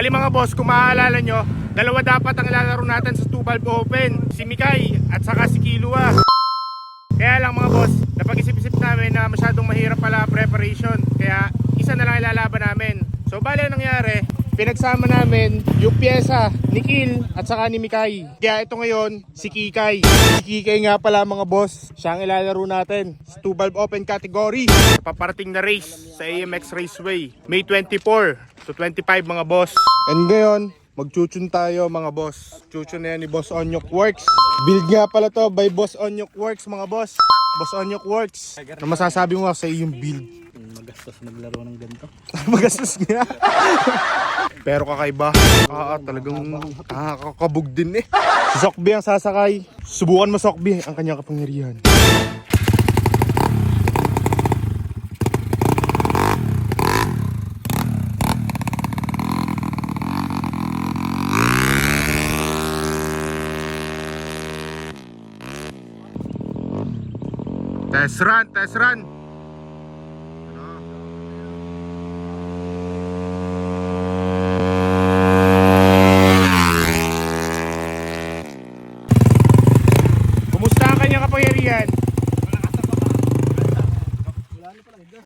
Bali mga boss, kung maaalala nyo, dalawa dapat ang ilalaro natin sa 2-valve open. Si Mikay at saka si Kilua. Kaya lang mga boss, napag-isip-isip namin na masyadong mahirap pala preparation. Kaya isa na lang ilalaban namin. So bali ang nangyari, pinagsama namin yung pyesa ni Kil at saka ni Mikay. Kaya ito ngayon, si Kikay. Si Kikay nga pala mga boss, siya ang ilalaro natin sa 2-valve open category. Paparating na race sa AMX Raceway, May 24 to 25 mga boss. And ngayon, magchuchun tayo mga boss. Chuchun na yan ni Boss Onyok Works. Build nga pala to by Boss Onyok Works mga boss. Boss Onyok Works. Ano masasabi mo sa iyong build? Magastos maglaro ng ganito. Magastos nga. Pero kakaiba. Talagang kakabog din eh. Si Sokbi ang sasakay. Subukan mo Sokbi ang kanyang kapangyarihan. Test run, test run.